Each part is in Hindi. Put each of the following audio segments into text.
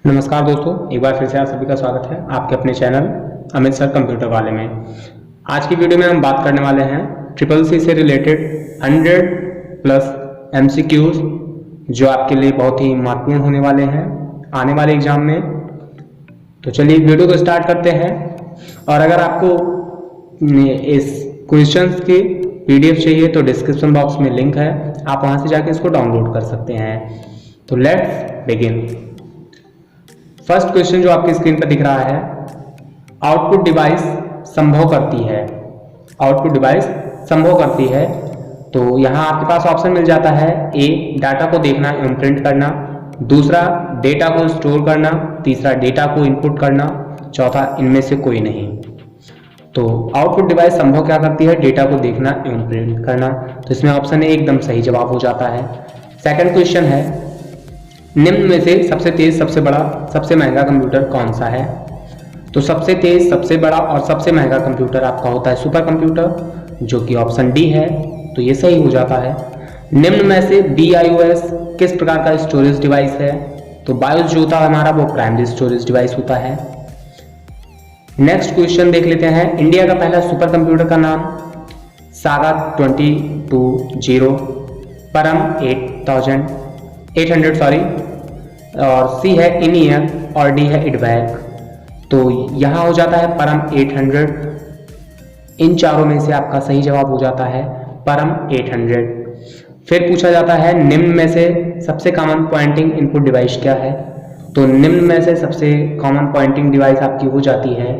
नमस्कार दोस्तों, एक बार फिर से आप सभी का स्वागत है आपके अपने चैनल अमित सर कंप्यूटर वाले में। आज की वीडियो में हम बात करने वाले हैं ट्रिपल सी से रिलेटेड 100 प्लस MCQs जो आपके लिए बहुत ही महत्वपूर्ण होने वाले हैं आने वाले एग्जाम में। तो चलिए वीडियो को स्टार्ट करते हैं। और अगर आपको इस क्वेश्चंस की PDF चाहिए तो डिस्क्रिप्शन बॉक्स में लिंक है, आप वहां से जाके इसको डाउनलोड कर सकते हैं। तो लेट्स बिगिन। फर्स्ट क्वेश्चन जो आपकी स्क्रीन पर दिख रहा है, आउटपुट डिवाइस संभव करती है। आउटपुट डिवाइस संभव करती है तो यहाँ आपके पास ऑप्शन मिल जाता है। ए, डाटा को देखना एवं प्रिंट करना, दूसरा डेटा को स्टोर करना, तीसरा डेटा को इनपुट करना, चौथा इनमें से कोई नहीं। तो आउटपुट डिवाइस संभव क्या करती है? डेटा को देखना एवं प्रिंट करना। तो इसमें ऑप्शन ए एकदम सही जवाब हो जाता है। सेकंड क्वेश्चन है, निम्न में से सबसे तेज, सबसे बड़ा, सबसे महंगा कंप्यूटर कौन सा है? तो सबसे तेज, सबसे बड़ा और सबसे महंगा कंप्यूटर आपका होता है सुपर कंप्यूटर, जो कि ऑप्शन डी है। तो ये सही हो जाता है। निम्न में से BIOS किस प्रकार का स्टोरेज डिवाइस है? तो BIOS जो होता है हमारा वो प्राइमरी स्टोरेज डिवाइस होता है। नेक्स्ट क्वेश्चन देख लेते हैं। इंडिया का पहला सुपर कंप्यूटर का नाम? सागा 2220, परम 800 सॉरी, और सी है इनियन और डी है इडवैक। तो यहाँ हो जाता है परम 800। इन चारों में से आपका सही जवाब हो जाता है परम 800। फिर पूछा जाता है निम्न में से सबसे कॉमन पॉइंटिंग इनपुट डिवाइस क्या है? तो निम्न में से सबसे कॉमन पॉइंटिंग डिवाइस आपकी हो जाती है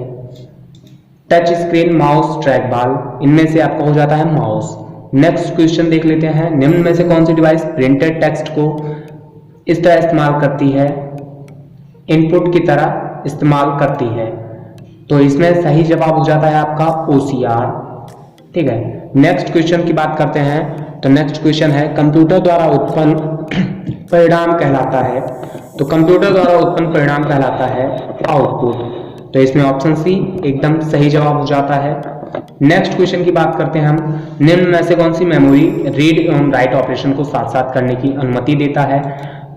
touch screen, mouse, track ball. इनमें से आपका हो जाता है माउस। नेक्स्ट क्वेश्चन देख लेते हैं। निम्न में से कौन सी डिवाइस प्रिंटेड टेक्स्ट को इस तरह इस्तेमाल करती है, इनपुट की तरह इस्तेमाल करती है? तो इसमें सही जवाब हो जाता है आपका OCR। ठीक है, नेक्स्ट क्वेश्चन की बात करते हैं। तो नेक्स्ट क्वेश्चन है, कंप्यूटर द्वारा उत्पन्न परिणाम कहलाता है। तो कंप्यूटर द्वारा उत्पन्न परिणाम कहलाता है आउटपुट। तो इसमें ऑप्शन सी एकदम सही जवाब हो जाता है। नेक्स्ट क्वेश्चन की बात करते हैं हम। निम्न में से कौन सी मेमोरी रीड एवं राइट ऑपरेशन को साथ साथ करने की अनुमति देता है?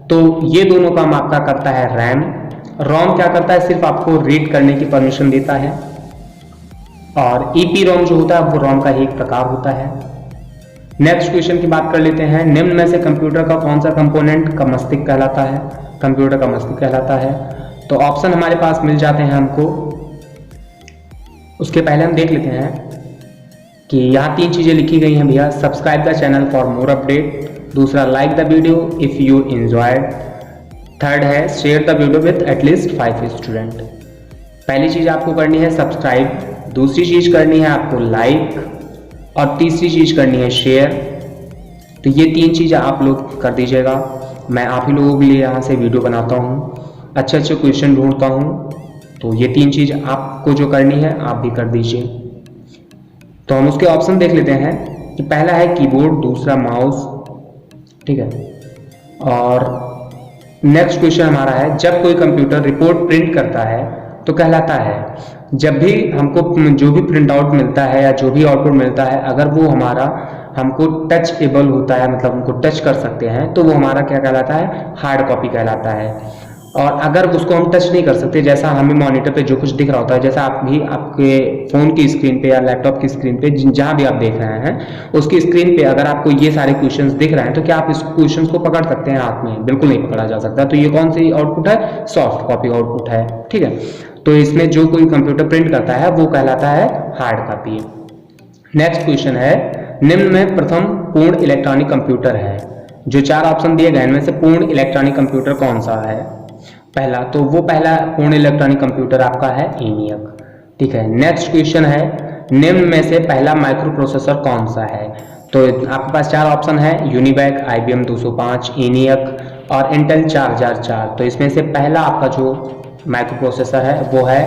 तो ये दोनों काम आपका करता है रैम। रोम क्या करता है? सिर्फ आपको रीड करने की परमिशन देता है। और EPROM जो होता है वो रोम का ही एक प्रकार होता है। नेक्स्ट क्वेश्चन की बात कर लेते हैं। निम्न में से कंप्यूटर का कौन सा कंपोनेंट का मस्तिष्क कहलाता है? कंप्यूटर का मस्तिष्क कहलाता है। तो ऑप्शन हमारे पास मिल जाते हैं हमको। उसके पहले हम देख लेते हैं कि यहाँ 3 चीजें लिखी गई हैं भैया। Subscribe the channel for more update, दूसरा like the video if you enjoyed, third है share the video with at least 5 student. पहली चीज आपको करनी है सब्सक्राइब, दूसरी चीज करनी है आपको लाइक, और तीसरी चीज करनी है शेयर। तो ये 3 चीजें आप लोग कर दीजिएगा। मैं आप ही लोगों के लिए यहाँ से वीडियो बनाता हूँ, अच्छे अच्छे क्वेश्चन ढूंढता हूँ। तो ये 3 चीज आपको जो करनी है आप भी कर दीजिए। तो हम उसके ऑप्शन देख लेते हैं कि पहला है कीबोर्ड, दूसरा माउस। ठीक है, और नेक्स्ट क्वेश्चन हमारा है, जब कोई कंप्यूटर रिपोर्ट प्रिंट करता है तो कहलाता है? जब भी हमको जो भी प्रिंट आउट मिलता है या जो भी आउटपुट मिलता है, अगर वो हमारा हमको टच एबल होता है, मतलब हमको टच कर सकते हैं, तो वो हमारा क्या कहलाता है? हार्ड कॉपी कहलाता है। और अगर उसको हम टच नहीं कर सकते, जैसा हमें मॉनिटर पे जो कुछ दिख रहा होता है, जैसा आप भी आपके फोन की स्क्रीन पे या लैपटॉप की स्क्रीन पे जहां भी आप देख रहे हैं, उसकी स्क्रीन पे अगर आपको ये सारे क्वेश्चंस दिख रहे हैं, तो क्या आप इस क्वेश्चंस को पकड़ सकते हैं हाथ में? बिल्कुल नहीं पकड़ा जा सकता। तो ये कौन सी आउटपुट है? सॉफ्ट कॉपी आउटपुट है। ठीक है, तो इसमें जो कोई कंप्यूटर प्रिंट करता है वो कहलाता है हार्ड कॉपी। नेक्स्ट क्वेश्चन है, निम्न में प्रथम पूर्ण इलेक्ट्रॉनिक कंप्यूटर है। जो 4 ऑप्शन दिए गए इनमें से पूर्ण इलेक्ट्रॉनिक कंप्यूटर कौन सा है? पहला, तो वो पहला पूर्ण इलेक्ट्रॉनिक कंप्यूटर आपका है ENIAC। ठीक है, नेक्स्ट क्वेश्चन है, निम्न में से पहला माइक्रो प्रोसेसर कौन सा है? तो आपके पास 4 ऑप्शन है, यूनिवैक, IBM 205, ENIAC और इंटेल 4004। तो इसमें से पहला आपका जो माइक्रो प्रोसेसर है वो है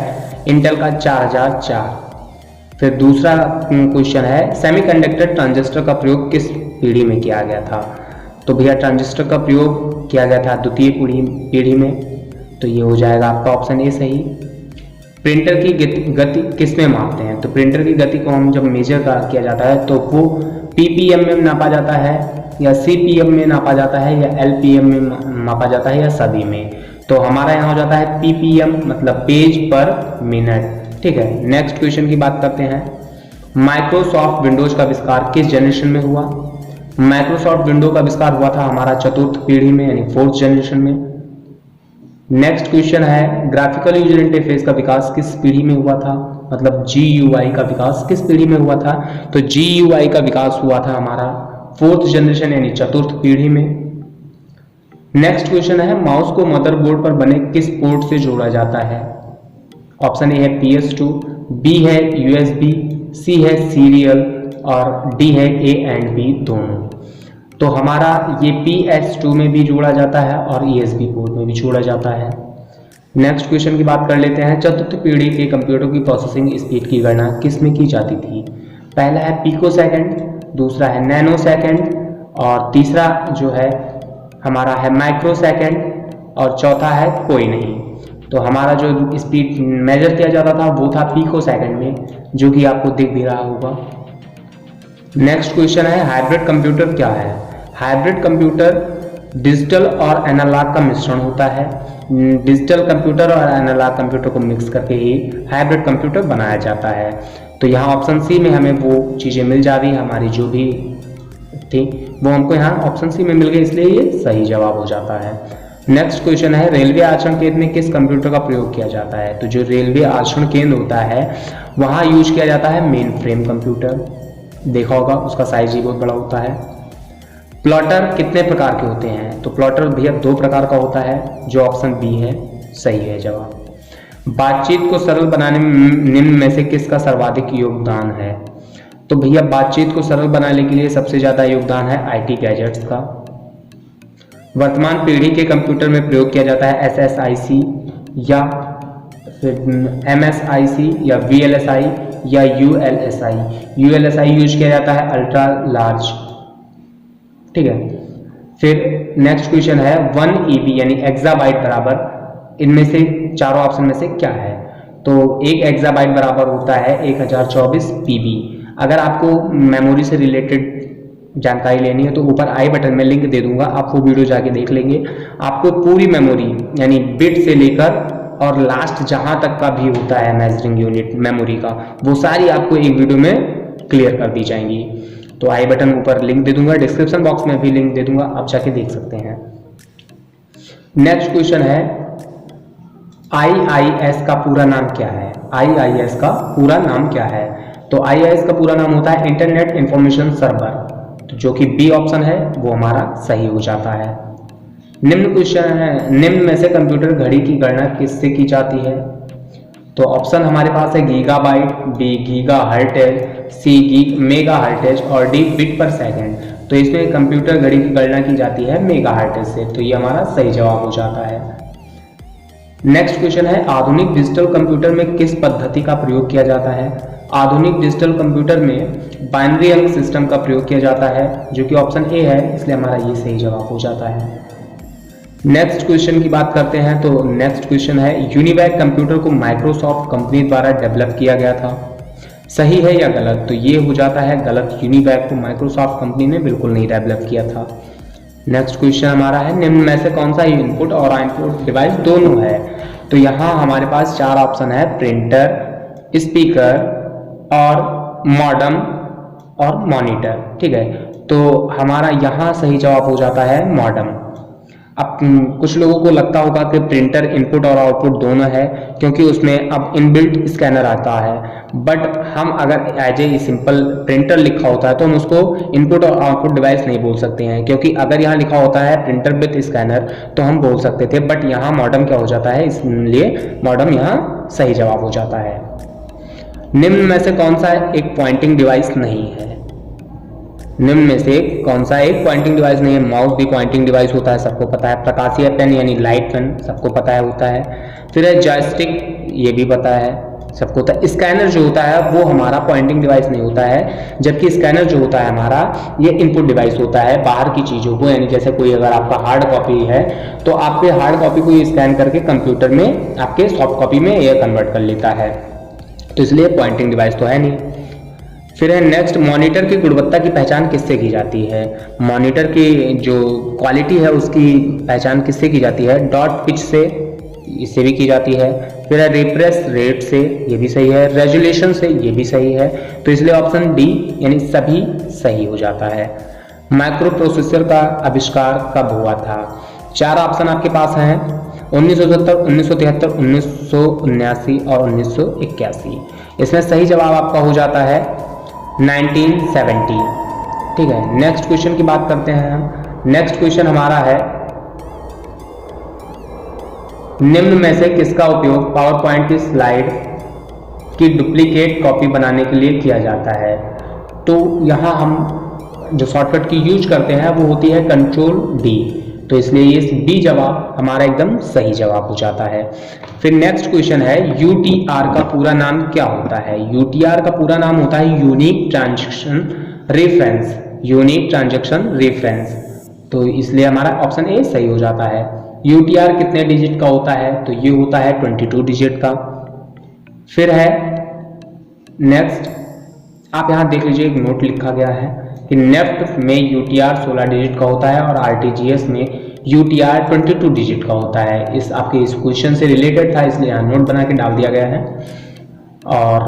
इंटेल का 4004। फिर दूसरा क्वेश्चन है, सेमीकंडक्टर ट्रांजिस्टर का प्रयोग किस पीढ़ी में किया गया था? तो भैया ट्रांजिस्टर का प्रयोग किया गया था द्वितीय पीढ़ी में। तो ये हो जाएगा आपका ऑप्शन ए सही। प्रिंटर की गति किस में मापते हैं? तो प्रिंटर की गति को हम जब मेजर किया जाता है तो वो PPM में नापा जाता है, या CPM में नापा जाता है, या LPM में मापा जाता है, या सभी में। तो हमारा यहाँ हो जाता है ppm मतलब पेज पर मिनट। ठीक है, नेक्स्ट क्वेश्चन की बात करते हैं। माइक्रोसॉफ्ट विंडोज का आविष्कार किस जनरेशन में हुआ? माइक्रोसॉफ्ट विंडो का आविष्कार हुआ था हमारा चतुर्थ पीढ़ी में यानी फोर्थ जनरेशन में। नेक्स्ट क्वेश्चन है ग्राफिकल यूजर इंटरफेस का विकास किस पीढ़ी में हुआ था? मतलब GUI का विकास किस पीढ़ी में हुआ था? तो GUI का विकास हुआ था हमारा फोर्थ जनरेशन यानी चतुर्थ पीढ़ी में। नेक्स्ट क्वेश्चन है माउस को मदरबोर्ड पर बने किस पोर्ट से जोड़ा जाता है? ऑप्शन ए है PS2, बी है USB, सी है सीरियल और डी है A एंड B दोनों। तो हमारा ये PS2 में भी जोड़ा जाता है और USB पोर्ट में भी जोड़ा जाता है। नेक्स्ट क्वेश्चन की बात कर लेते हैं। चतुर्थ पीढ़ी के कंप्यूटर की प्रोसेसिंग स्पीड की गणना किस में की जाती थी? पहला है पिकोसेकंड, दूसरा है नैनो सेकंड और तीसरा जो है हमारा है माइक्रो सेकंड और चौथा है कोई नहीं। तो हमारा जो स्पीड मेजर किया जाता था वो था पिको सेकंड में, जो कि आपको दिख भी रहा होगा। नेक्स्ट क्वेश्चन है हाइब्रिड कंप्यूटर क्या है? हाइब्रिड कंप्यूटर डिजिटल और एनालॉग का मिश्रण होता है। डिजिटल कंप्यूटर और एनालॉग कंप्यूटर को मिक्स करके ही हाइब्रिड कंप्यूटर बनाया जाता है। तो यहाँ ऑप्शन सी में हमें वो चीज़ें मिल जा रही, हमारी जो भी थी वो हमको यहाँ ऑप्शन सी में मिल गई, इसलिए ये सही जवाब हो जाता है। नेक्स्ट क्वेश्चन है रेलवे आरक्षण केंद्र में किस कंप्यूटर का प्रयोग किया जाता है? तो जो रेलवे आरक्षण केंद्र होता है वहाँ यूज किया जाता है मेन फ्रेम कंप्यूटर। देखा होगा उसका साइज ही बहुत बड़ा होता है। प्लॉटर कितने प्रकार के होते हैं? तो प्लॉटर भैया 2 प्रकार का होता है, जो ऑप्शन बी है सही है जवाब। बातचीत को सरल बनाने में निम्न में से किसका सर्वाधिक योगदान है? तो भैया बातचीत को सरल बनाने के लिए सबसे ज्यादा योगदान है IT गैजेट्स का। वर्तमान पीढ़ी के कंप्यूटर में प्रयोग किया जाता है SSIC या फिर MSIC या VLSI या ULSI। ULSI यूज किया जाता है अल्ट्रा लार्ज। ठीक है, फिर नेक्स्ट क्वेश्चन है 1 EB यानी एक्साबाइट बराबर इनमें से चारों ऑप्शन में से क्या है? तो 1 एक्साबाइट बराबर होता है 1024 PB। अगर आपको मेमोरी से रिलेटेड जानकारी लेनी है तो ऊपर आई बटन में लिंक दे दूंगा, आप वो वीडियो जाके देख लेंगे। आपको पूरी मेमोरी यानी बिट से लेकर और लास्ट जहां तक का भी होता है मेजरिंग यूनिट मेमोरी का, वो सारी आपको एक वीडियो में क्लियर कर दी जाएंगी। तो आई बटन ऊपर लिंक दे दूंगा, डिस्क्रिप्शन बॉक्स में भी लिंक दे दूंगा, आप जाके देख सकते हैं। नेक्स्ट क्वेश्चन है IIS का पूरा नाम क्या है? IIS का पूरा नाम क्या है? तो IIS का पूरा नाम होता है इंटरनेट इंफॉर्मेशन सर्वर, जो कि बी ऑप्शन है वो हमारा सही हो जाता है। निम्न क्वेश्चन है निम्न में से कंप्यूटर घड़ी की गणना किससे की जाती है? तो ऑप्शन हमारे पास है गीगाबाइट, बी गीगाहर्ट्ज, सी मेगाहर्ट्ज और डी बिट पर सेकंड। तो इसमें कंप्यूटर घड़ी की गणना की जाती है मेगाहर्ट्ज से, तो ये हमारा सही जवाब हो जाता है। नेक्स्ट क्वेश्चन है आधुनिक डिजिटल कंप्यूटर में किस पद्धति का प्रयोग किया जाता है? आधुनिक डिजिटल कंप्यूटर में बाइनरी अंक सिस्टम का प्रयोग किया जाता है, जो कि ऑप्शन ए है, इसलिए हमारा ये सही जवाब हो जाता है। नेक्स्ट क्वेश्चन की बात करते हैं। तो नेक्स्ट क्वेश्चन है यूनिवैक कंप्यूटर को माइक्रोसॉफ्ट कंपनी द्वारा डेवलप किया गया था, सही है या गलत? तो ये हो जाता है गलत। यूनिवैक को माइक्रोसॉफ्ट कंपनी ने बिल्कुल नहीं डेवलप किया था। नेक्स्ट क्वेश्चन हमारा है निम्न में से कौन सा इनपुट और आउटपुट डिवाइस दोनों है? तो यहाँ हमारे पास 4 ऑप्शन है प्रिंटर, स्पीकर और मॉडेम और मॉनिटर। ठीक है, तो हमारा यहाँ सही जवाब हो जाता है मॉडेम। अब कुछ लोगों को लगता होगा कि प्रिंटर इनपुट और आउटपुट दोनों है, क्योंकि उसमें अब इनबिल्ट स्कैनर आता है, बट हम अगर एज ए सिंपल प्रिंटर लिखा होता है तो हम उसको इनपुट और आउटपुट डिवाइस नहीं बोल सकते हैं, क्योंकि अगर यहाँ लिखा होता है प्रिंटर विथ स्कैनर तो हम बोल सकते थे, बट यहाँ मॉडेम क्या हो जाता है, इसलिए मॉडेम यहाँ सही जवाब हो जाता है। निम्न में से कौन सा एक पॉइंटिंग डिवाइस नहीं है? निम्न में से कौन सा एक पॉइंटिंग डिवाइस नहीं है? माउस भी पॉइंटिंग डिवाइस होता है, सबको पता है। प्रकाशीय पेन यानी लाइट पेन सबको पता है होता है। फिर है जॉयस्टिक, ये भी पता है सबको होता है। स्कैनर जो होता है वो हमारा पॉइंटिंग डिवाइस नहीं होता है, जबकि स्कैनर जो होता है हमारा ये इनपुट डिवाइस होता है बाहर की चीज़ों को, यानी जैसे कोई अगर आपका हार्ड कॉपी है तो आपके हार्ड कॉपी को ये स्कैन करके कंप्यूटर में आपके सॉफ्ट कॉपी में ये कन्वर्ट कर लेता है, तो इसलिए पॉइंटिंग डिवाइस तो है नहीं। फिर है नेक्स्ट, मॉनिटर की गुणवत्ता की पहचान किससे की जाती है? मॉनिटर की जो क्वालिटी है उसकी पहचान किससे की जाती है? डॉट पिच से, इससे भी की जाती है। फिर है रिफ्रेश रेट से, ये भी सही है। रेजोल्यूशन से, ये भी सही है। तो इसलिए ऑप्शन डी यानी सभी सही हो जाता है। माइक्रो प्रोसेसर का आविष्कार कब हुआ था? 4 ऑप्शन आपके पास हैं, 1970, 1973, 1979 और 1981। इसमें सही जवाब आपका हो जाता है 1970। ठीक है, नेक्स्ट क्वेश्चन की बात करते हैं हम। नेक्स्ट क्वेश्चन हमारा है, निम्न में से किसका उपयोग पावर पॉइंट की स्लाइड की डुप्लीकेट कॉपी बनाने के लिए किया जाता है? तो यहाँ हम जो शॉर्टकट की यूज करते हैं वो होती है कंट्रोल डी, तो इसलिए ये बी जवाब हमारा एकदम सही जवाब हो जाता है। फिर नेक्स्ट क्वेश्चन है, यूटीआर का पूरा नाम क्या होता है? यूटीआर का पूरा नाम होता है unique transaction reference, unique transaction reference, तो इसलिए हमारा ऑप्शन ए सही हो जाता है। यूटीआर कितने डिजिट का होता है? तो ये होता है 22 डिजिट का। फिर है नेक्स्ट, आप यहाँ देख लीजिए एक नोट लिखा गया है कि नेफ्ट में यूटीआर 16 डिजिट का होता है और आरटीजीएस में यूटीआर 22 डिजिट का होता है। इस आपके इस क्वेश्चन से रिलेटेड था, इसलिए यहाँ नोट बना के डाल दिया गया है। और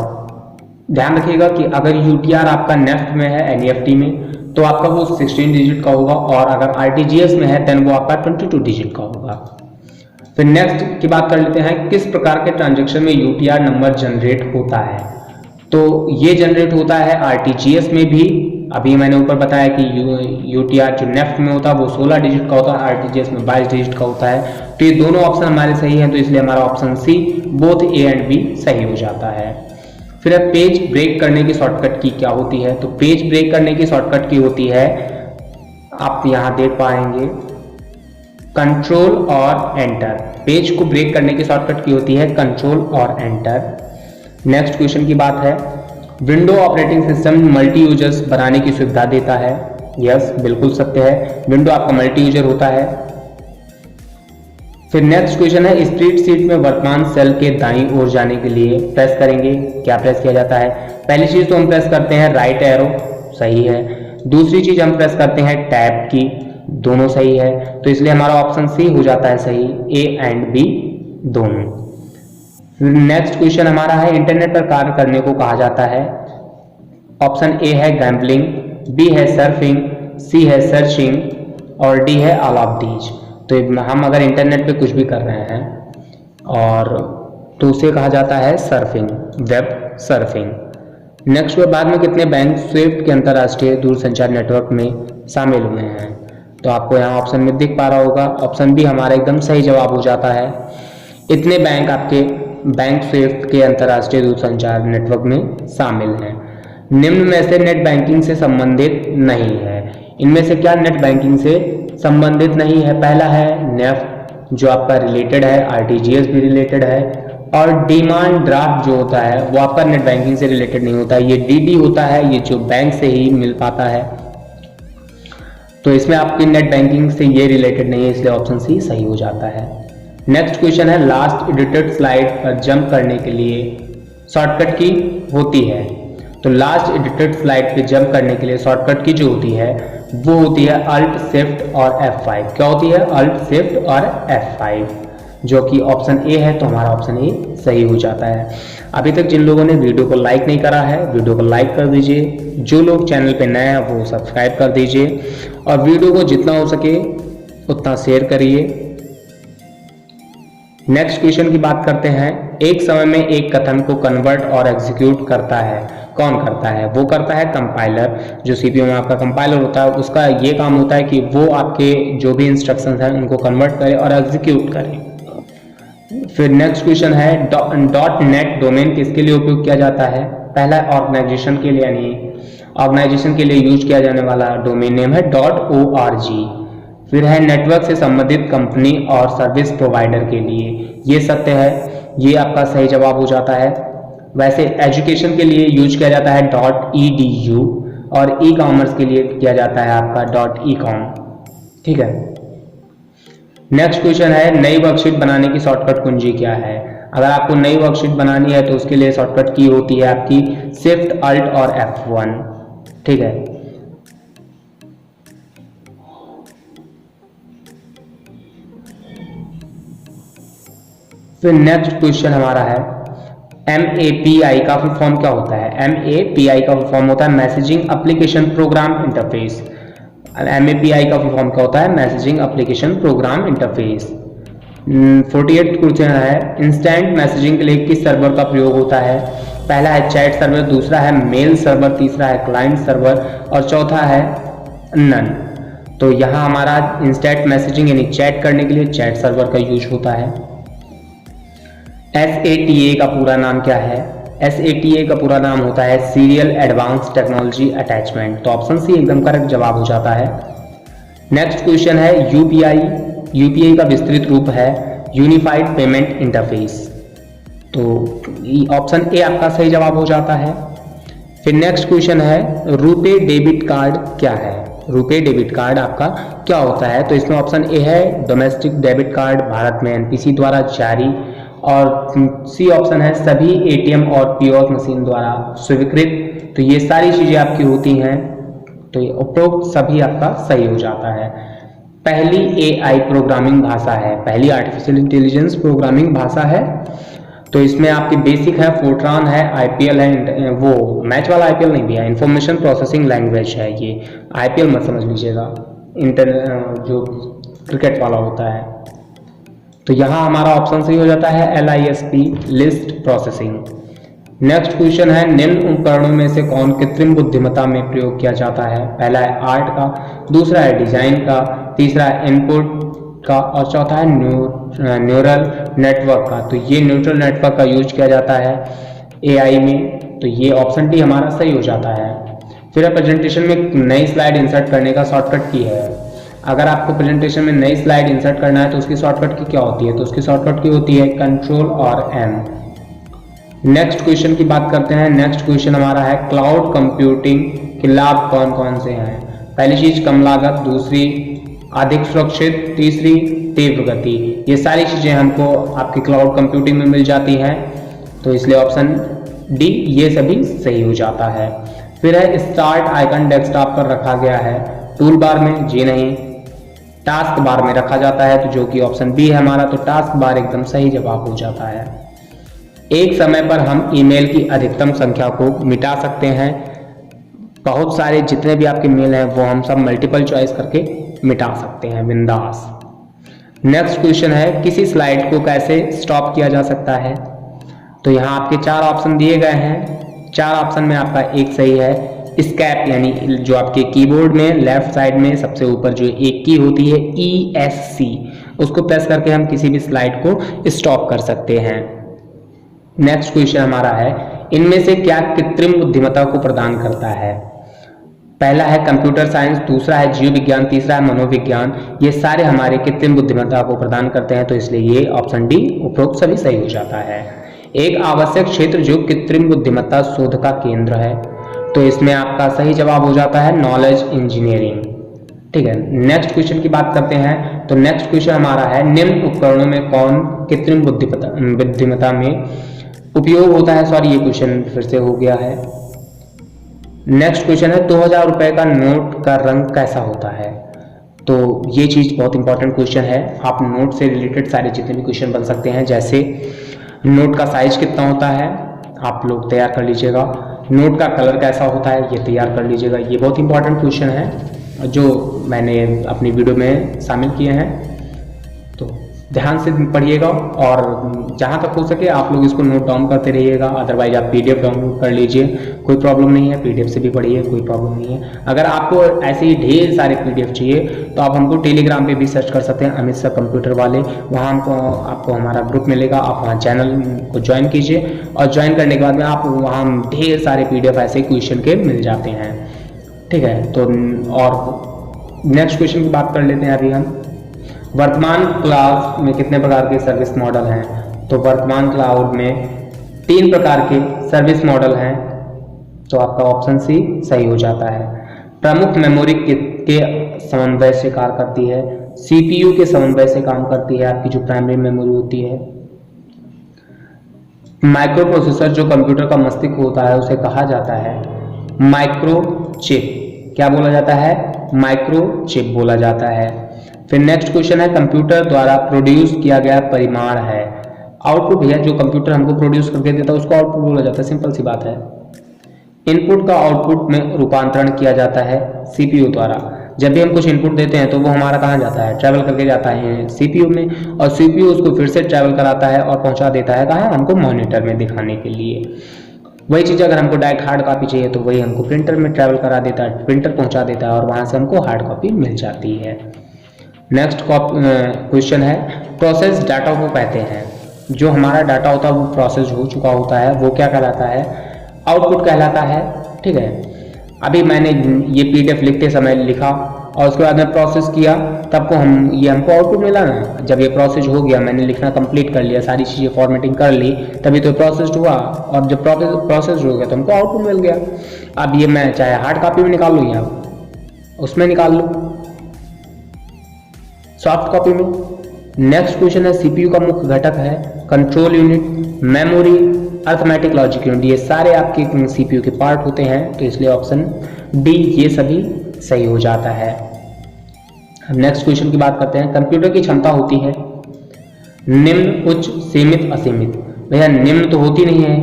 ध्यान रखिएगा कि अगर यूटीआर आपका नेफ्ट में है एनईएफटी में तो आपका वो 16 डिजिट का होगा, और अगर आरटीजीएस में है देन वो आपका 22 डिजिट का होगा। फिर नेक्स्ट की बात कर लेते हैं, किस प्रकार के ट्रांजैक्शन में यूटीआर नंबर जनरेट होता है? तो ये जनरेट होता है आरटीजीएस में भी, अभी मैंने ऊपर बताया कि यूटीआर जो नेफ्ट में होता है वो 16 डिजिट का होता है, आरटीजीएस में 22 डिजिट का होता है। तो ये दोनों ऑप्शन हमारे सही हैं, तो इसलिए हमारा option C both A and B सही हो जाता है। फिर पेज ब्रेक करने की शॉर्टकट की क्या होती है? तो पेज ब्रेक करने की शॉर्टकट की होती है, आप यहाँ देख पाएंगे, कंट्रोल और एंटर। पेज को ब्रेक करने की शॉर्टकट की होती है कंट्रोल और एंटर। नेक्स्ट क्वेश्चन की बात है, window operating system multi users बनाने की सुविधा देता है? यस, बिल्कुल सत्य है, विंडो आपका मल्टी यूजर होता है। फिर नेक्स्ट क्वेश्चन है, स्प्रेडशीट में वर्तमान सेल के दाईं ओर जाने के लिए प्रेस करेंगे, क्या प्रेस किया जाता है? पहली चीज तो हम प्रेस करते हैं राइट एरो, सही है। दूसरी चीज हम प्रेस करते हैं टैब की, दोनों सही है, तो इसलिए हमारा ऑप्शन सी हो जाता है सही, ए एंड बी दोनों। फिर नेक्स्ट क्वेश्चन हमारा है, इंटरनेट पर कार्य करने को कहा जाता है? ऑप्शन ए है गैम्बलिंग, बी है सर्फिंग, सी है सर्चिंग और डी है ऑल ऑफ दीज। तो हम अगर इंटरनेट पे कुछ भी कर रहे हैं और तो उसे कहा जाता है सर्फिंग, वेब सर्फिंग। नेक्स्ट बाद में कितने बैंक स्विफ्ट के अंतर्राष्ट्रीय दूरसंचार नेटवर्क में शामिल हुए हैं? तो आपको यहाँ ऑप्शन में दिख पा रहा होगा, ऑप्शन बी हमारा एकदम सही जवाब हो जाता है। इतने बैंक आपके बैंक स्विफ्ट के अंतर्राष्ट्रीय दूरसंचार नेटवर्क में शामिल हैं। निम्न में से नेट बैंकिंग से संबंधित नहीं है? इनमें से क्या नेट बैंकिंग से संबंधित नहीं है? पहला है नेफ्ट जो आपका रिलेटेड है, आरटीजीएस भी रिलेटेड है, और डिमांड ड्राफ्ट जो होता है वो आपका नेट बैंकिंग से रिलेटेड नहीं होता है, ये डीडी होता है, ये जो बैंक से ही मिल पाता है, तो इसमें आपकी नेट बैंकिंग से ये रिलेटेड नहीं है, इसलिए ऑप्शन सी सही हो जाता है। नेक्स्ट क्वेश्चन है, लास्ट एडिटेड स्लाइड पर जंप करने के लिए शॉर्टकट की होती है? तो लास्ट एडिटेड स्लाइड पे जंप करने के लिए शॉर्टकट की जो होती है वो होती है अल्ट शिफ्ट और F5। क्या होती है? अल्ट शिफ्ट और F5, जो कि ऑप्शन ए है, तो हमारा ऑप्शन ए सही हो जाता है। अभी तक जिन लोगों ने वीडियो को लाइक नहीं करा है, वीडियो को लाइक कर दीजिए। जो लोग चैनल पे नए हैं वो सब्सक्राइब कर दीजिए और वीडियो को जितना हो सके उतना शेयर करिए। नेक्स्ट क्वेश्चन की बात करते हैं, एक समय में एक कथन को कन्वर्ट और एग्जीक्यूट करता है, कौन करता है? वो करता है कंपाइलर। जो सीपीयू में आपका कंपाइलर होता है उसका ये काम होता है कि वो आपके जो भी इंस्ट्रक्शंस हैं उनको कन्वर्ट करे और एग्जीक्यूट करे। फिर नेक्स्ट क्वेश्चन है, डॉट नेट डोमेन किसके लिए उपयोग किया जाता है? पहला ऑर्गेनाइजेशन के लिए, यानी ऑर्गेनाइजेशन के लिए यूज किया जाने वाला डोमेन नेम है .org। फिर है नेटवर्क से संबंधित कंपनी और सर्विस प्रोवाइडर के लिए, ये सत्य है, ये आपका सही जवाब हो जाता है। वैसे एजुकेशन के लिए यूज किया जाता है .edu और ई कॉमर्स के लिए किया जाता है आपका .ecom। ठीक है। नेक्स्ट क्वेश्चन है, नई वर्कशीट बनाने की शॉर्टकट कुंजी क्या है? अगर आपको नई वर्कशीट बनानी है तो उसके लिए शॉर्टकट की होती है आपकी शिफ्ट अल्ट और F1। ठीक है, फिर नेक्स्ट क्वेश्चन हमारा है MAPI का फुल फॉर्म क्या होता है। MAPI का फुल फॉर्म होता है messaging application program interface. MAPI का फुल फॉर्म क्या होता है, messaging application program interface. 48 question है इंस्टेंट मैसेजिंग के लिए किस सर्वर का प्रयोग होता है। पहला है चैट सर्वर, दूसरा है मेल सर्वर, तीसरा है क्लाइंट सर्वर और चौथा है नन। तो यहाँ हमारा इंस्टेंट मैसेजिंग यानी चैट करने के लिए चैट सर्वर का यूज होता है। SATA का पूरा नाम क्या है। SATA का पूरा नाम होता है सीरियल एडवांस टेक्नोलॉजी अटैचमेंट। तो ऑप्शन सी एकदम करेक्ट जवाब हो जाता है। नेक्स्ट क्वेश्चन है यूपीआई का विस्तृत रूप है यूनिफाइड पेमेंट इंटरफेस। तो ऑप्शन ए आपका सही जवाब हो जाता है। फिर नेक्स्ट क्वेश्चन है रुपे डेबिट कार्ड क्या है। रुपे डेबिट कार्ड आपका क्या होता है। तो इसमें ऑप्शन ए है डोमेस्टिक डेबिट कार्ड, भारत में NPC द्वारा जारी, और सी ऑप्शन है सभी ATM और POS मशीन द्वारा स्वीकृत। तो ये सारी चीजें आपकी होती हैं, तो ये उपरोक्त सभी आपका सही हो जाता है। पहली AI प्रोग्रामिंग भाषा है, पहली आर्टिफिशियल इंटेलिजेंस प्रोग्रामिंग भाषा है। तो इसमें आपकी बेसिक है, फोर्ट्रान है, IPL है, वो मैच वाला IPL नहीं भैया, इंफॉर्मेशन प्रोसेसिंग लैंग्वेज है ये, IPL मत समझ लीजिएगा, जो क्रिकेट वाला होता है। तो यहाँ हमारा ऑप्शन सही हो जाता है LISP list processing. Next question है निम्न उपकरणों में से कौन कृत्रिम बुद्धिमत्ता में प्रयोग किया जाता है। पहला है आर्ट का, दूसरा है डिजाइन का, तीसरा है इनपुट का और चौथा है न्यूरल नेटवर्क का। तो ये न्यूरल नेटवर्क का यूज किया जाता है AI में। तो ये ऑप्शन डी हमारा सही हो जाता है। फिर प्रेजेंटेशन में नई स्लाइड इंसर्ट करने का शॉर्टकट की है। अगर आपको प्रेजेंटेशन में नई स्लाइड इंसर्ट करना है तो उसकी शॉर्टकट की क्या होती है। तो उसकी शॉर्टकट की होती है कंट्रोल और M। नेक्स्ट क्वेश्चन की बात करते हैं। नेक्स्ट क्वेश्चन हमारा है क्लाउड कंप्यूटिंग के लाभ कौन कौन से हैं। पहली चीज कम लागत, दूसरी अधिक सुरक्षित, तीसरी तीव्र गति। ये सारी चीजें हमको आपकी क्लाउड कंप्यूटिंग में मिल जाती हैं, तो इसलिए ऑप्शन डी ये सभी सही हो जाता है। फिर है स्टार्ट आइकन डेस्कटॉप पर रखा गया है, टूल बार में, जी नहीं, टास्क बार में रखा जाता है, तो जो कि ऑप्शन बी है हमारा। तो टास्क बार एकदम सही जवाब हो जाता है। एक समय पर हम ईमेल की अधिकतम संख्या को मिटा सकते हैं। बहुत सारे जितने भी आपके मेल हैं वो हम सब मल्टीपल चॉइस करके मिटा सकते हैं बिंदास। नेक्स्ट क्वेश्चन है किसी स्लाइड को कैसे स्टॉप किया जा सकता है। तो यहाँ आपके 4 ऑप्शन दिए गए हैं, 4 ऑप्शन में आपका एक सही है। स्कैप यानी जो आपके कीबोर्ड में लेफ्ट साइड में सबसे ऊपर जो एक की होती है ESC, उसको प्रेस करके हम किसी भी स्लाइड को स्टॉप कर सकते हैं। नेक्स्ट क्वेश्चन हमारा है इनमें से क्या कृत्रिम बुद्धिमत्ता को प्रदान करता है। पहला है कंप्यूटर साइंस, दूसरा है जीव विज्ञान, तीसरा है मनोविज्ञान। ये सारे हमारे कृत्रिम बुद्धिमत्ता को प्रदान करते हैं, तो इसलिए ये ऑप्शन डी उपरोक्त सभी सही हो जाता है। एक आवश्यक क्षेत्र जो कृत्रिम बुद्धिमत्ता शोध का केंद्र है, तो इसमें आपका सही जवाब हो जाता है नॉलेज इंजीनियरिंग। ठीक है, नेक्स्ट क्वेश्चन की बात करते हैं। तो नेक्स्ट क्वेश्चन हमारा है निम्न उपकरणों में कौन कृत्रिम बुद्धिमत्ता में उपयोग होता है। सॉरी, ये क्वेश्चन फिर से हो गया है। नेक्स्ट क्वेश्चन है 2000 रुपए का नोट का रंग कैसा होता है। तो ये चीज बहुत इंपॉर्टेंट क्वेश्चन है। आप नोट से रिलेटेड सारे जितने भी क्वेश्चन बन सकते हैं, जैसे नोट का साइज कितना होता है आप लोग तैयार कर लीजिएगा, नोट का कलर कैसा होता है ये तैयार कर लीजिएगा। ये बहुत इंपॉर्टेंट क्वेश्चन है जो मैंने अपनी वीडियो में शामिल किए हैं, तो ध्यान से पढ़िएगा और जहाँ तक हो सके आप लोग इसको नोट डाउन करते रहिएगा। अदरवाइज आप PDF डाउनलोड कर लीजिए, कोई प्रॉब्लम नहीं है, PDF से भी पढ़िए, कोई प्रॉब्लम नहीं है। अगर आपको ऐसे ही ढेर सारे PDF चाहिए तो आप हमको टेलीग्राम पे भी सर्च कर सकते हैं, अमित सर कंप्यूटर वाले, वहाँ हमको आपको हमारा ग्रुप मिलेगा। आप वहाँ चैनल को ज्वाइन कीजिए और ज्वाइन करने के बाद में आप वहाँ ढेर सारे PDF ऐसे क्वेश्चन के मिल जाते हैं। ठीक है, तो और नेक्स्ट क्वेश्चन की बात कर लेते हैं अभी हम। वर्तमान क्लाउड में कितने प्रकार के सर्विस मॉडल हैं। तो वर्तमान क्लाउड में 3 प्रकार के सर्विस मॉडल हैं, तो आपका ऑप्शन सी सही हो जाता है। प्रमुख मेमोरी के समन्वय से कार्य करती है, CPU के समन्वय से काम करती है, आपकी जो प्राइमरी मेमोरी होती है। माइक्रो प्रोसेसर जो कंप्यूटर का मस्तिष्क होता है उसे कहा जाता है माइक्रो चिप। क्या बोला जाता है? माइक्रो चिप बोला जाता है। फिर नेक्स्ट क्वेश्चन है कंप्यूटर द्वारा प्रोड्यूस किया गया परिमाण है। आउटपुट भैया जो कंप्यूटर हमको प्रोड्यूस करके देता है उसको आउटपुट बोला जाता है, सिंपल सी बात है। इनपुट का आउटपुट में रूपांतरण किया जाता है सीपीयू द्वारा। जब भी हम कुछ इनपुट देते हैं तो वो हमारा कहाँ जाता है? ट्रैवल करके जाता है सीपीयू में, और सीपीयू उसको फिर से ट्रैवल कराता है और पहुंचा देता है कहाँ? हमको मॉनिटर में दिखाने के लिए। वही चीज़ अगर हमको डायरेक्ट हार्ड कॉपी चाहिए तो वही हमको प्रिंटर में ट्रैवल करा देता है, प्रिंटर पहुंचा देता है और वहाँ से हमको हार्ड कॉपी मिल जाती है। नेक्स्ट क्वेश्चन है प्रोसेस डाटा को कहते हैं। जो हमारा डाटा होता है वो प्रोसेस हो चुका होता है वो क्या कहलाता है? आउटपुट कहलाता है। ठीक है, अभी मैंने ये पीडीएफ लिखते समय लिखा और उसके बाद में प्रोसेस किया तब को हमको आउटपुट मिला ना। जब ये प्रोसेस हो गया, मैंने लिखना कंप्लीट कर लिया, सारी चीज़ें फॉर्मेटिंग कर ली, तभी तो प्रोसेस हुआ, और जब प्रोसेस हो गया तो हमको आउटपुट मिल गया। अब ये मैं चाहे हार्ड कॉपी में निकाल लूँ या उसमें निकाल लूँ, सॉफ्ट कॉपी में। नेक्स्ट क्वेश्चन है सीपीयू का मुख्य घटक है control unit, memory, arithmetic logic unit. ये सारे आपके सीपीयू के पार्ट होते हैं, तो इसलिए ऑप्शन डी ये सभी सही हो जाता है। नेक्स्ट क्वेश्चन की बात करते हैं। कंप्यूटर की क्षमता होती है निम्न, उच्च, सीमित, असीमित। भैया निम्न तो होती नहीं है,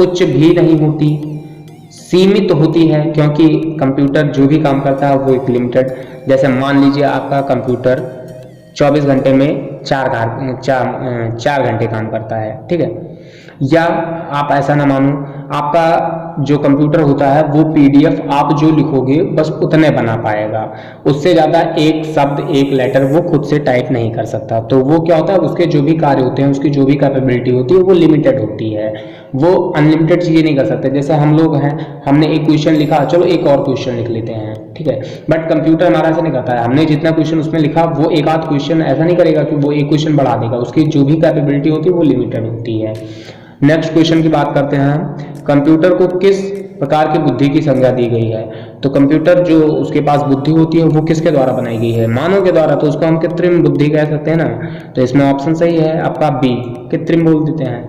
उच्च भी नहीं होती, सीमित होती है, क्योंकि कंप्यूटर जो भी काम करता है वो एक लिमिटेड। जैसे मान लीजिए आपका कंप्यूटर 24 घंटे में 4 घंटे काम करता है, ठीक है। या आप ऐसा ना मानो, आपका जो कंप्यूटर होता है वो पीडीएफ आप जो लिखोगे बस उतने बना पाएगा, उससे ज़्यादा एक शब्द एक लेटर वो खुद से टाइप नहीं कर सकता। तो वो क्या होता है, उसके जो भी कार्य होते हैं, उसकी जो भी कैपेबिलिटी होती है वो लिमिटेड होती है, वो अनलिमिटेड चीज़ें नहीं कर सकते। जैसे हम लोग हैं, हमने एक क्वेश्चन लिखा, चलो एक और क्वेश्चन लिख लेते हैं, ठीक है, बट कंप्यूटर हमारा ऐसा नहीं करता है। हमने जितना क्वेश्चन उसमें लिखा वो एक आध क्वेश्चन ऐसा नहीं करेगा कि वो एक क्वेश्चन बढ़ा देगा, उसकी जो भी कैपेबिलिटी होती है वो लिमिटेड होती है। नेक्स्ट क्वेश्चन की बात करते हैं। कंप्यूटर को किस प्रकार की बुद्धि की संज्ञा दी गई है? तो कंप्यूटर जो उसके पास बुद्धि होती है वो किसके द्वारा बनाई गई है? मानव के द्वारा, तो उसको हम कृत्रिम बुद्धि कह सकते हैं ना। तो इसमें ऑप्शन सही है आपका बी, कृत्रिम बोल देते हैं,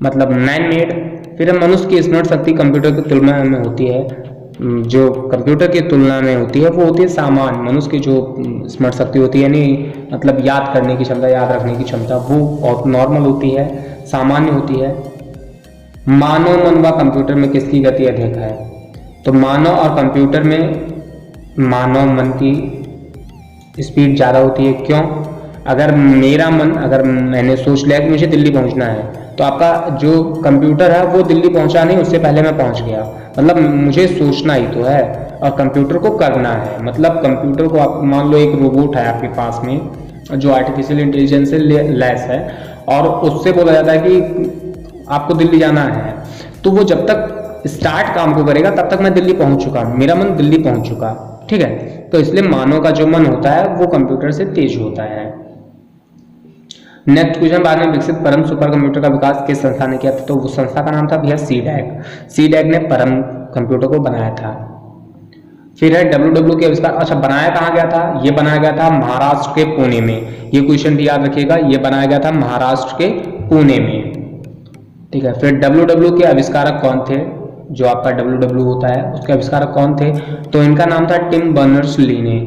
मतलब मैन मेड। फिर मनुष्य की स्मरण शक्ति कंप्यूटर की तुलना में होती है, जो कंप्यूटर की तुलना में होती है वो होती है सामान्य। मनुष्य की जो स्मरण शक्ति होती है, यानी मतलब याद करने की क्षमता, याद रखने की क्षमता, वो बहुत नॉर्मल होती है, सामान्य होती है। मानव मन व कंप्यूटर में किसकी गति अधिक है? तो मानव और कंप्यूटर में मानव मन की स्पीड ज़्यादा होती है। क्यों? अगर मेरा मन, अगर मैंने सोच लिया कि मुझे दिल्ली पहुंचना है, तो आपका जो कंप्यूटर है वो दिल्ली पहुंचा नहीं, उससे पहले मैं पहुंच गया। मतलब मुझे सोचना ही तो है और कंप्यूटर को करना है। मतलब कंप्यूटर को आप मान लो एक रोबोट है आपके पास में जो आर्टिफिशियल इंटेलिजेंस से लैस है, और उससे बोला जाता है कि आपको दिल्ली जाना है, तो वो जब तक स्टार्ट काम को करेगा तब तक मैं दिल्ली पहुंच चुका, मेरा मन दिल्ली पहुंच चुका, ठीक है। तो इसलिए मानव का जो मन होता है वो कंप्यूटर से तेज होता है। नेक्स्ट क्वेश्चन, बाद में विकसित परम सुपर कंप्यूटर का विकास किस संस्था ने किया था? तो उस संस्था का नाम था भैया सीडैक। सीडैक ने परम कंप्यूटर को बनाया था। फिर है डब्ल्यू के आविष्कार। अच्छा, बनाया कहाँ गया था? ये बनाया गया था महाराष्ट्र के पुणे में। ये क्वेश्चन भी याद रखिएगा, ये बनाया गया था महाराष्ट्र के पुणे में, ठीक है। फिर डब्ल्यू के आविष्कारक कौन थे? जो आपका डब्ल्यू होता है उसके आविष्कारक कौन थे? तो इनका नाम था टिम बर्नर्स-ली ने।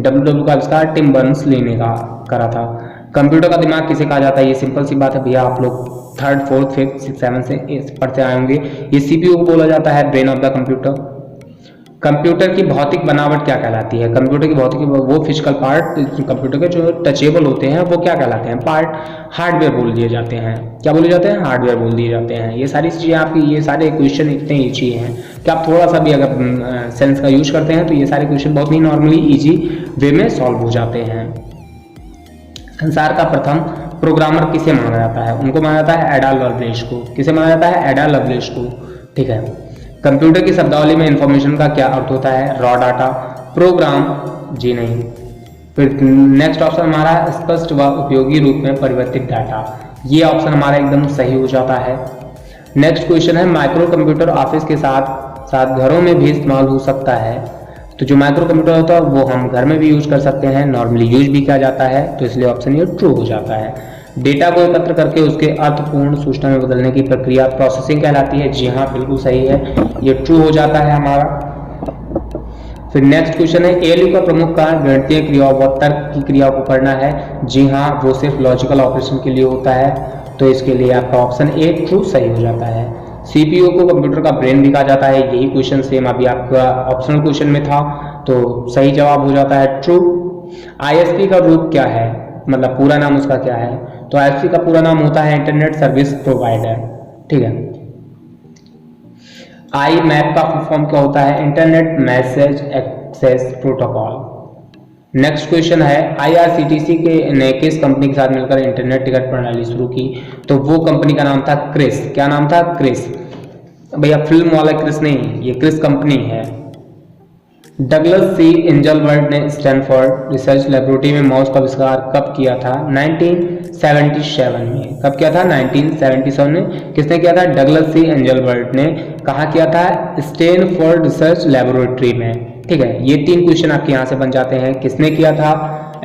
डब्ल्यू का आविष्कार टिम बर्नर्स-ली ने करा था। कंप्यूटर का दिमाग किसे कहा जाता है? ये सिंपल सी बात है भैया, आप लोग 3rd, 4th, 5th, 6th, 7th से पढ़ते आए होंगे। ये सीपीयू को बोला जाता है brain of the computer. Computer की भौतिक बनावट क्या कहलाती है? कंप्यूटर की भौतिक, वो फिजिकल पार्ट कंप्यूटर के जो टचेबल होते हैं वो क्या कहलाते हैं? पार्ट, हार्डवेयर बोल दिए जाते हैं। क्या बोले जाते हैं? हार्डवेयर बोल दिए जाते हैं। ये सारी चीज़ें आपकी, ये सारे क्वेश्चन इतने ईजी हैं कि आप थोड़ा सा भी अगर सेंस का यूज करते हैं तो ये सारे क्वेश्चन बहुत ही नॉर्मली ईजी वे में सॉल्व हो जाते हैं। संसार का प्रथम प्रोग्रामर किसे माना जाता है? उनको माना जाता है एडा लवलेस को। किसे माना जाता है? एडा लवलेस को, ठीक है। कंप्यूटर की शब्दावली में इंफॉर्मेशन का क्या अर्थ होता है? रॉ डाटा, प्रोग्राम, जी नहीं। फिर नेक्स्ट ऑप्शन हमारा स्पष्ट व उपयोगी रूप में परिवर्तित डाटा। ये ऑप्शन हमारा एकदम सही हो जाता है। नेक्स्ट क्वेश्चन है माइक्रो कंप्यूटर ऑफिस के साथ साथ घरों में भी इस्तेमाल हो सकता है? तो जो माइक्रो कंप्यूटर होता है वो हम घर में भी यूज कर सकते हैं, नॉर्मली यूज भी किया जाता है, तो इसलिए ऑप्शन ये ट्रू हो जाता है। डेटा को एकत्र करके उसके अर्थपूर्ण सूचना में बदलने की प्रक्रिया प्रोसेसिंग कहलाती है। जी हाँ, बिल्कुल सही है, ये ट्रू हो जाता है हमारा। फिर नेक्स्ट क्वेश्चन है एएलयू का प्रमुख कार्य गणितीय क्रियाओं व तर्क की क्रिया को करना है। जी हाँ, वो सिर्फ लॉजिकल ऑपरेशन के लिए होता है, तो इसके लिए आपका ऑप्शन ए ट्रू सही हो जाता है। सीपीयू को कंप्यूटर का ब्रेन भी कहा जाता है, यही क्वेश्चन सेम अभी आपका ऑप्शनल क्वेश्चन में था, तो सही जवाब हो जाता है ट्रू। आईएसपी का रूप क्या है, मतलब पूरा नाम उसका क्या है, तो आईएसपी का पूरा नाम होता है इंटरनेट सर्विस प्रोवाइडर। ठीक है। आई मैप का फुल फॉर्म क्या होता है, internet message access protocol. Next question है आईआरसीटीसी ने किस कंपनी के साथ मिलकर इंटरनेट टिकट प्रणाली शुरू की, तो वो कंपनी का नाम था क्रिस। क्या नाम था, क्रिस। भैया फिल्म वाला क्रिस नहीं, ये क्रिस कंपनी है। डगलस सी एंजलबर्ट ने स्टैनफोर्ड रिसर्च लेबोरेटरी में माउस का आविष्कार कब किया था, 1977 में। कब किया था, 1977 में। किसने किया था, डगलस सी एंजलबर्ट ने। कहाँ किया था, स्टैनफोर्ड रिसर्च लेबोरेटरी में। ठीक है, ये 3 क्वेश्चन आपके यहाँ से बन जाते हैं। किसने किया था,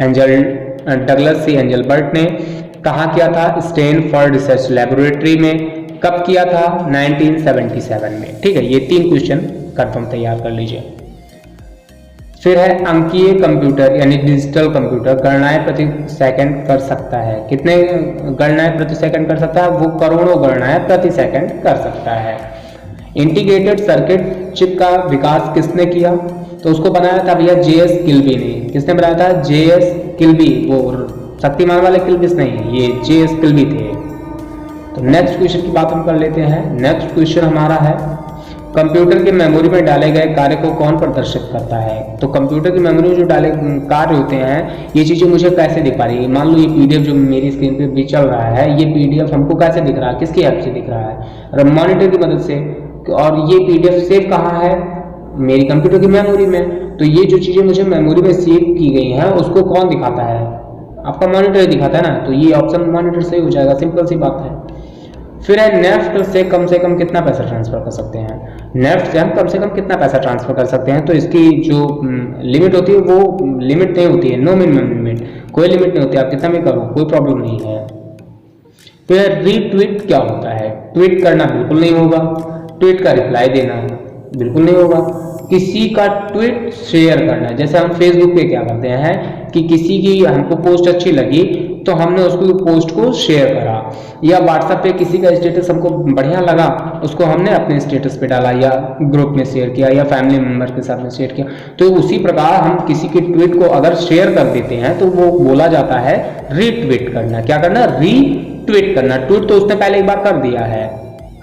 डगलस सी एंजलबर्ट ने। कहाँ किया था, स्टैनफोर्ड रिसर्च लेबोरेटरी में। कब किया था, 1977 में। ठीक है, ये 3 क्वेश्चन कंफर्म तैयार कर लीजिए। फिर है अंकीय कंप्यूटर यानी डिजिटल कंप्यूटर गणनाएं प्रति सेकंड कर सकता है। कितने गणनाएं प्रति सेकंड कर सकता है, वो करोड़ों गणनाएं प्रति सेकंड कर सकता है। इंटीग्रेटेड सर्किट चिप का विकास किसने किया, तो उसको बनाया था भैया जेएस किल्बी ने। किसने बनाया था, जेएस किल्बी। वो शक्तिमान वाले किल्बिस नहीं, ये जेएस किल्बी थे। तो नेक्स्ट क्वेश्चन की बात हम कर लेते हैं। नेक्स्ट क्वेश्चन हमारा है कंप्यूटर की मेमोरी में डाले गए कार्य को कौन प्रदर्शित करता है। तो कंप्यूटर की मेमोरी में जो डाले कार्य होते हैं, ये चीजें मुझे कैसे दिख पा रही है। मान लो ये पीडीएफ जो मेरी स्क्रीन पे भी चल रहा है, ये पीडीएफ हमको कैसे दिख रहा है, किसकी ऐप से दिख रहा है, मॉनिटर की मदद से। और ये पीडीएफ सेव कहाँ है, मेरी कंप्यूटर की मेमोरी में। तो ये जो चीजें मुझे मेमोरी में सेव की गई है, उसको कौन दिखाता है, आपका मॉनिटर दिखाता है ना। तो ये ऑप्शन मॉनिटर से हो जाएगा, सिंपल सी बात है। फिर है नेफ्ट से कम कितना पैसा ट्रांसफर कर सकते हैं। नेफ्ट से हम कम से कम कितना पैसा ट्रांसफर कर सकते हैं, तो इसकी जो लिमिट होती है वो लिमिट नहीं होती है, नो मिनिमम लिमिट, कोई लिमिट नहीं होती, आप कितना भी करो कोई प्रॉब्लम नहीं है। फिर रीट्वीट क्या होता है, ट्वीट करना बिल्कुल नहीं होगा, ट्वीट का रिप्लाई देना बिल्कुल नहीं होगा। किसी का ट्वीट शेयर करना, जैसे हम फेसबुक पे क्या करते हैं कि किसी की हमको पोस्ट अच्छी लगी तो हमने उसको पोस्ट को शेयर करा, या व्हाट्सएप पे किसी का स्टेटस हमको बढ़िया लगा, उसको हमने अपने स्टेटस पे डाला या ग्रुप में शेयर किया या फैमिली मेंबर के साथ में शेयर किया। तो उसी प्रकार हम किसी के ट्वीट को अगर शेयर कर देते हैं तो वो बोला जाता है रीट्वीट करना। क्या करना, रीट्वीट करना। ट्वीट तो उसने पहले एक बार कर दिया है,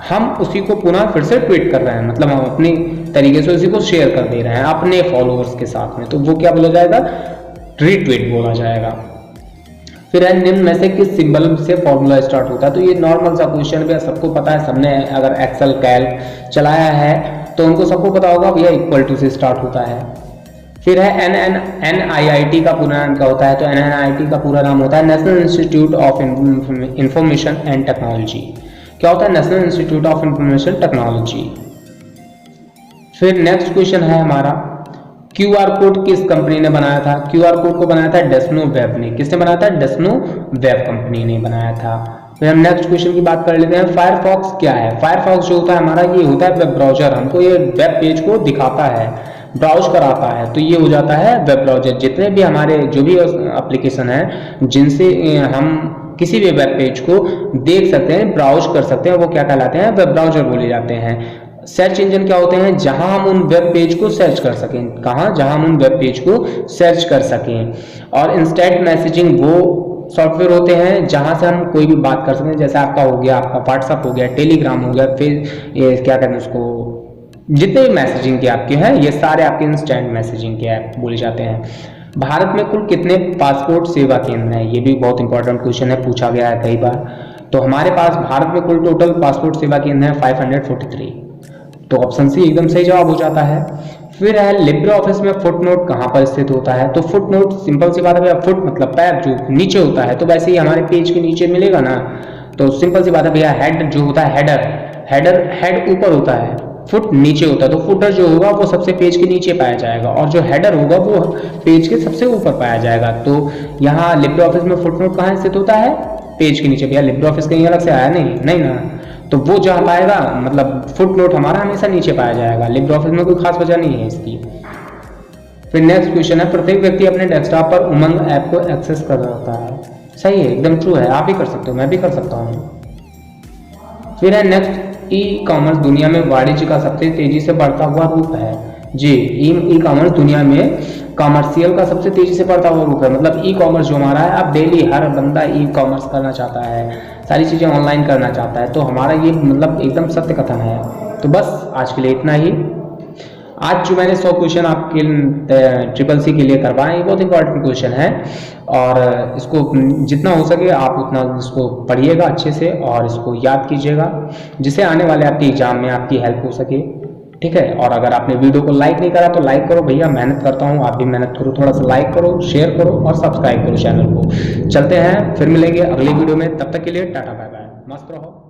हम उसी को पुनः फिर से ट्वीट कर रहे हैं, मतलब हम अपनी तरीके से उसी को शेयर कर दे रहे हैं अपने फॉलोअर्स के साथ में, तो वो क्या बोला जाएगा, रीट्वीट बोला जाएगा। फिर है निम्न में से किस सिंबल से फॉर्मूला स्टार्ट होता है। तो ये नॉर्मल सा क्वेश्चन भैया सबको पता है, सबने अगर एक्सेल कैल्क चलाया है तो उनको सबको पता होगा भैया, इक्वल टू से स्टार्ट होता है। फिर है NIIT का पूरा नाम क्या होता है। तो NIIT का पूरा नाम होता है national institute of information and technology. क्या होता है, national institute of information technology. फिर नेक्स्ट क्वेश्चन है हमारा QR कोड किस कंपनी ने बनाया था। QR कोड को बनाया था डेस्नो वेब ने। किसने बनाया था, डेस्नो वेब कंपनी ने बनाया था। फिर हम नेक्स्ट क्वेश्चन की बात कर लेते हैं, फायरफॉक्स क्या है। फायरफॉक्स जो होता है हमारा, ये होता है वेब ब्राउजर, हमको ये वेब पेज को दिखाता है, ब्राउज कराता है, तो ये हो जाता है वेब ब्राउजर। जितने भी हमारे जो भी एप्लीकेशन है जिनसे हम किसी भी वेब पेज को देख सकते हैं, ब्राउज कर सकते हैं, वो क्या कहलाते हैं, वेब ब्राउजर बोले जाते हैं। सर्च इंजन क्या होते हैं, जहां हम उन वेब पेज को सर्च कर सकें, कहां, जहां हम उन वेब पेज को सर्च कर सकें। और इंस्टेंट मैसेजिंग वो सॉफ्टवेयर होते हैं जहां से हम कोई भी बात कर सकते हैं, जैसे आपका हो गया, आपका व्हाट्सअप हो गया, टेलीग्राम हो गया, फिर ये क्या कहते हैं उसको, जितने भी मैसेजिंग के आपके हैं ये सारे आपके इंस्टेंट मैसेजिंग के ऐप बोले जाते हैं। भारत में कुल कितने पासपोर्ट सेवा केंद्र हैं, ये भी बहुत इंपॉर्टेंट क्वेश्चन है, पूछा गया है कई बार। तो हमारे पास भारत में कुल टोटल पासपोर्ट सेवा केंद्र है 543, तो ऑप्शन सी एकदम सही जवाब हो जाता है। फिर है लिब्रे ऑफिस में फुटनोट कहाँ पर स्थित होता है। तो फुटनोट सिंपल सी बात है भैया, फुट मतलब पैर जो नीचे होता है, तो वैसे ही हमारे पेज के नीचे मिलेगा ना, तो सिंपल सी बात है भैया, हेड जो होता है, हेड ऊपर होता है, फुट नीचे होता है, तो फुटर जो होगा वो सबसे पेज के नीचे पाया जाएगा और जो हेडर होगा वो पेज के सबसे ऊपर पाया जाएगा। तो यहाँ लिब्रे ऑफिस में फुटनोट कहाँ स्थित होता है, पेज के नीचे, भैया लिब्रे ऑफिस कहीं अलग से आया नहीं ना, तो वो जहाँ पाएगा मतलब फुट नोट हमारा हमेशा नीचे पाया जाएगा, लिब्रे ऑफिस में कोई खास वजह नहीं है इसकी। फिर नेक्स्ट क्वेश्चन है, प्रत्येक व्यक्ति अपने डेस्कटॉप पर उमंग ऐप को एक्सेस कर सकता है। सही है, एकदम ट्रू है, आप भी कर सकते हो, मैं भी कर सकता हूँ। फिर है नेक्स्ट, ई कॉमर्स दुनिया में वाणिज्य का सबसे तेजी से बढ़ता हुआ रूप है। जी, ई कॉमर्स दुनिया में कॉमर्शियल का सबसे तेजी से बढ़ता हुआ रूप है। मतलब ई कॉमर्स जो हमारा है, अब डेली हर बंदा ई कॉमर्स करना चाहता है, सारी चीज़ें ऑनलाइन करना चाहता है, तो हमारा ये मतलब एकदम सत्य कथन है। तो बस आज के लिए इतना ही। आज जो मैंने 100 क्वेश्चन आपके CCC के लिए करवाए, ये बहुत इंपॉर्टेंट क्वेश्चन है, और इसको जितना हो सके आप उतना इसको पढ़िएगा अच्छे से और इसको याद कीजिएगा, जिससे आने वाले आपके एग्जाम में आपकी हेल्प हो सके। ठीक है, और अगर आपने वीडियो को लाइक नहीं करा तो लाइक करो भैया, मेहनत करता हूँ, आप भी मेहनत करो, थोड़ा सा लाइक करो, शेयर करो और सब्सक्राइब करो चैनल को। चलते हैं, फिर मिलेंगे अगली वीडियो में, तब तक के लिए टाटा बाय बाय, मस्त रहो।